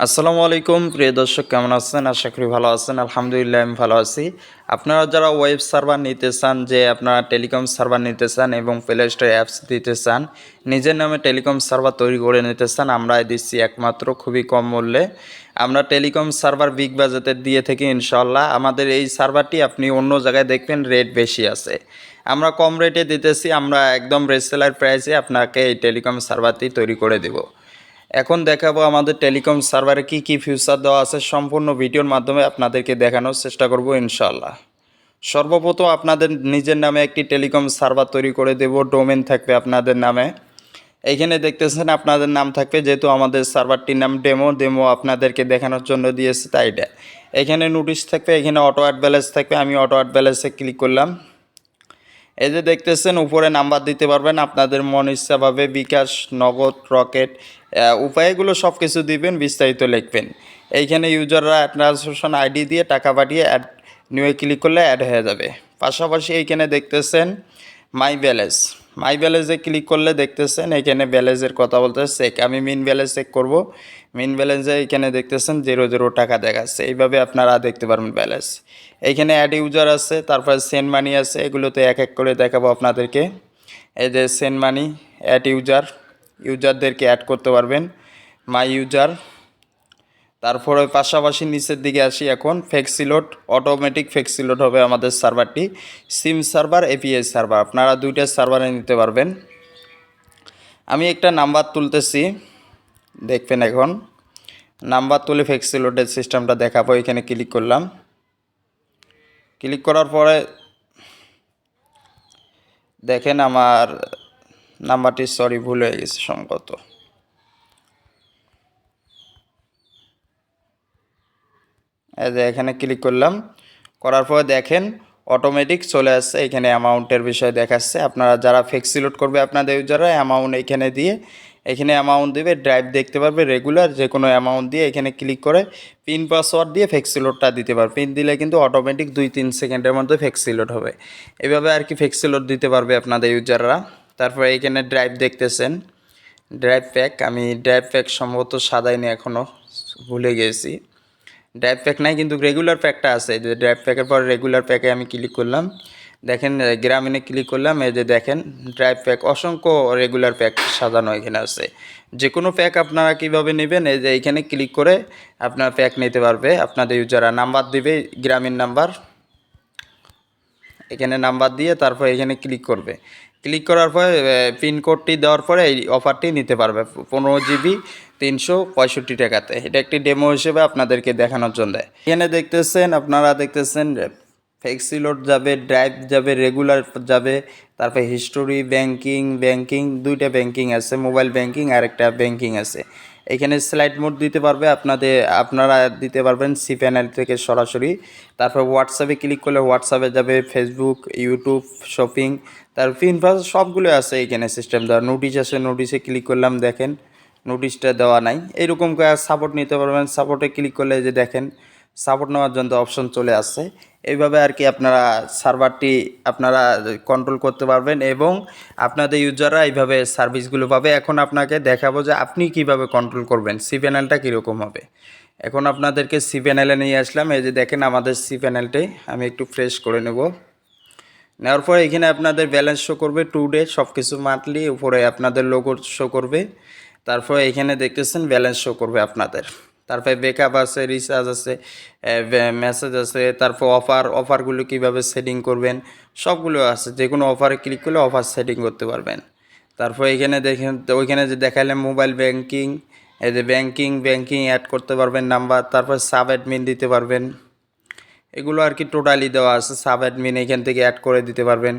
আসসালামু আলাইকুম প্রিয় দর্শক, কেমন আছেন? আশা করি ভালো আছেন। আলহামদুলিল্লাহ আমি ভালো আছি। আপনারা যারা ওয়েব সার্ভার নিতে চান, যে আপনারা টেলিকম সার্ভার নিতে চান এবং প্লে স্টোরে অ্যাপস দিতে চান, নিজের নামে টেলিকম সার্ভার তৈরি করে নিতে চান, আমরা দিচ্ছি একমাত্র খুবই কম মূল্যে। আমরা টেলিকম সার্ভার বিগ বাজেটের দিয়ে থাকি ইনশাল্লাহ। আমাদের এই সার্ভারটি আপনি অন্য জায়গায় দেখবেন রেট বেশি আছে, আমরা কম রেটে দিতেছি। আমরা একদম রিসেলার প্রাইসে আপনাকে এই টেলিকম সার্ভারটি তৈরি করে দেব। এখন দেখাবো আমাদের টেলিকম সার্ভারে কি কি ফিচার দেওয়া আছে, সম্পূর্ণ ভিডিওর মাধ্যমে আপনাদেরকে দেখানোর চেষ্টা করব ইনশাআল্লাহ। সর্বপ্রথম আপনাদের নিজের নামে একটি টেলিকম সার্ভার তৈরি করে দেব। ডোমেন থাকবে আপনাদের নামে। এইখানে দেখতেছেন আপনাদের নাম থাকবে, যেহেতু আমাদের সার্ভারটির নাম ডেমো আপনাদেরকে দেখানোর জন্য দিয়েছে তাই এটা। এখানে নোটিশ থাকবে, এখানে অটো অ্যাড ব্যালেন্স থাকবে। আমি অটো অ্যাড ব্যালেন্সে ক্লিক করলাম। এই যে দেখতেছেন উপরে নাম্বার দিতে পারবেন আপনাদের মন ইচ্ছাভাবে, বিকাশ, নগদ, রকেট উপায়গুলো সব কিছু দিবেন, বিস্তারিত লিখবেন। এইখানে ইউজাররা ট্রান্সাকশন আইডি দিয়ে টাকা পাঠিয়ে অ্যাড নিউয়ে ক্লিক করলে অ্যাড হয়ে যাবে। পাশাপাশি এইখানে দেখতেছেন মাই ব্যালেন্সে ক্লিক করলে দেখতেছেন এখানে ব্যালেন্সের কথা বলতে চেক। আমি মিন ব্যালেন্স চেক করব। মিন ব্যালেন্সে এখানে দেখতেছেন 0 টাকা দেখাচ্ছে। এইভাবে আপনারা দেখতে পারবেন ব্যালেন্স। এইখানে অ্যাড ইউজার আছে, তারপর সেন্ড মানি আছে। এগুলোতে এক এক করে দেখাবো আপনাদেরকে। এই যে সেন্ড মানি, অ্যাড ইউজারদেরকে অ্যাড করতে পারবেন, মাই ইউজার। তারপরে পাশাপাশি নিচের দিকে আসি। এখন ফ্লেক্সিলোড, অটোমেটিক ফ্লেক্সিলোড হবে আমাদের সার্ভারটি। সিম সার্ভার, এপিআই সার্ভার, আপনারা দুইটা সার্ভারে নিতে পারবেন। আমি একটা নাম্বার তুলতেছি, দেখবেন। এখন নাম্বার তুলে ফ্লেক্সিলোডের সিস্টেমটা দেখাবো। এখানে ক্লিক করলাম। ক্লিক করার পরে দেখেন আমার নাম্বারটি ভুল হয়ে গেছে সম্ভবত। এই যে এখানে ক্লিক করলাম, করার পরে দেখেন অটোমেটিক চলে আসছে। এখানে অ্যামাউন্টের বিষয় দেখাচ্ছে। আপনারা যারা ফ্লেক্সিলোড করবে আপনাদের ইউজাররা অ্যামাউন্ট এখানে দিয়ে, এখানে অ্যামাউন্ট দেবে, ড্রাইভ দেখতে পারবে, রেগুলার যে কোনো অ্যামাউন্ট দিয়ে এখানে ক্লিক করে পিন পাসওয়ার্ড দিয়ে ফ্লেক্সিলোডটা দিতে পারবে। পিন দিলে কিন্তু অটোমেটিক 2-3 সেকেন্ডের মধ্যে ফ্লেক্সিলোড হবে। এভাবে আর কি ফ্লেক্সিলোড দিতে পারবে আপনাদের ইউজাররা। তারপরে এখানে ড্রাইভ দেখতেছেন, ড্রাইভ প্যাক। আমি ড্রাইভ প্যাক সম্ভবত সাদাইনি, এখনও ভুলে গেছি। ড্রাইভ প্যাক নাই, কিন্তু রেগুলার প্যাকটা আছে। যে ড্রাইভ প্যাকের পর রেগুলার প্যাকে আমি ক্লিক করলাম। দেখেন গ্রামীণে ক্লিক করলাম। এই যে দেখেন ড্রাইভ প্যাক, অসংখ্য রেগুলার প্যাক সাজানো এখানে আছে। যে কোনো প্যাক আপনারা কীভাবে নেবেন, এই যে এইখানে ক্লিক করে আপনার প্যাক নিতে পারবে। আপনাদের ইউজাররা নাম্বার দিবে, গ্রামীণ নাম্বার। এখানে নাম্বার দিয়ে তারপর এখানে ক্লিক করবে। ক্লিক করার পরে পিনকোডটি দেওয়ার পরে এই অফারটি নিতে পারবে 15 জিবি 365 টাকাতে। এটা একটি ডেমো হিসেবে আপনাদেরকে দেখানোর জন্য। এখানে আপনারা দেখতেছেন ফ্লেক্সিলোড যাবে, ড্রাইভ যাবে, রেগুলার যাবে, তারপরে হিস্টোরি, ব্যাংকিং দুইটা ব্যাংকিং আছে, মোবাইল ব্যাংকিং আর একটা ব্যাংকিং আছে। এখানে স্লাইড মোড দিতে পারবে আপনারা দিতে পারবেন সি প্যানেল থেকে সরাসরি। তারপর হোয়াটসঅ্যাপে ক্লিক করলে হোয়াটসঅ্যাপে যাবে, ফেসবুক, ইউটিউব, শপিং, তার পিনপাস সবগুলো আছে এখানে সিস্টেম দেওয়া। নোটিশ আছে, নোটিশে ক্লিক করলাম, দেখেন নোটিশটা দেওয়া নাই। এইরকম করে সাপোর্ট নিতে পারবেন। সাপোর্টে ক্লিক করলে যে দেখেন সাপোর্ট নেওয়ার জন্য অপশন চলে আসছে। এইভাবে আর কি আপনারা সার্ভারটি আপনারা কন্ট্রোল করতে পারবেন এবং আপনাদের ইউজাররা এইভাবে সার্ভিসগুলো পাবে। এখন আপনাকে দেখাবো যে আপনি কিভাবে কন্ট্রোল করবেন, সি প্যানেলটা কীরকম হবে। এখন আপনাদেরকে সি প্যানেলে নিয়ে আসলাম। এই যে দেখেন আমাদের সি প্যানেলটি আমি একটু ফ্রেশ করে নেব। নেওয়ার পরে এখানে আপনাদের ব্যালেন্স শো করবে, টুডে সব কিছু মান্থলি, উপরে আপনাদের লোগো শো করবে। তারপরে এখানে দেখতেছেন ব্যালেন্স শো করবে আপনাদের। তারপরে ব্যাকআপ আছে, রিচার্জ আছে, মেসেজ আছে, তারপর অফারগুলো কিভাবে সেটিং করবেন সবগুলো আছে। যে কোনো অফারে ক্লিক করলে অফার সেটিং করতে পারবেন। তারপর এখানে দেখেন, ওইখানে যে দেখালাম মোবাইল ব্যাংকিং, এই যে ব্যাংকিং অ্যাড করতে পারবেন নাম্বার, তারপর সাব অ্যাডমিন দিতে পারবেন। এগুলো আর কি টোটালি দেওয়া আছে। সাব অ্যাডমিন এখান থেকে অ্যাড করে দিতে পারবেন।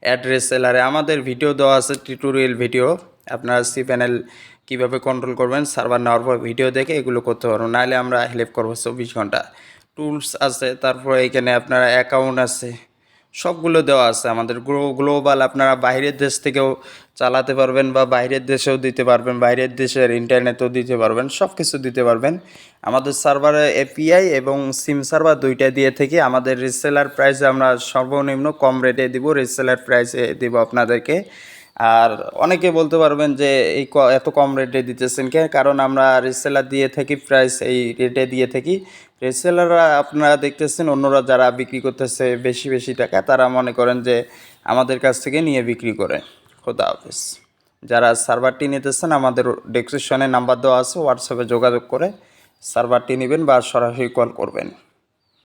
অ্যাড্রেস সেলারে আমাদের ভিডিও দেওয়া আছে, টিউটোরিয়াল ভিডিও। আপনারা সি প্যানেল কীভাবে কন্ট্রোল করবেন সার্ভার নেওয়ার পর ভিডিও দেখে এগুলো করতে পারবেন, নাহলে আমরা হেল্প করবো 24 ঘন্টা। টুলস আছে, তারপরে এখানে আপনারা অ্যাকাউন্ট আছে, সবগুলো দেওয়া আছে আমাদের। গ্লোবাল আপনারা বাইরের দেশ থেকেও চালাতে পারবেন বা বাইরের দেশেও দিতে পারবেন, বাইরের দেশের ইন্টারনেটও দিতে পারবেন, সব কিছু দিতে পারবেন। আমাদের সার্ভারে এপিআই এবং সিম সার্ভার দুইটা দিয়ে থেকে আমাদের রিসেলার প্রাইসে আমরা সর্বনিম্ন কম রেটে দিব, রিসেলার প্রাইসে দিব আপনাদেরকে। আর অনেকে বলতে পারবেন যে এই এত কম রেটে দিতেছেন কে, কারণ আমরা রিসেলার দিয়ে থাকি, প্রাইস এই রেটে দিয়ে থাকি। রিসেলাররা আপনারা দেখতেছেন অন্যরা যারা বিক্রি করতেছে বেশি বেশি টাকা, তারা মনে করেন যে আমাদের কাছ থেকে নিয়ে বিক্রি করে। খোদা হাফেজ। যারা সার্ভারটি নিতেছেন আমাদের ডেসক্রিপশনে নাম্বার দেওয়া আছে, হোয়াটসঅ্যাপে যোগাযোগ করে সার্ভারটি নেবেন বা সরাসরি কল করবেন।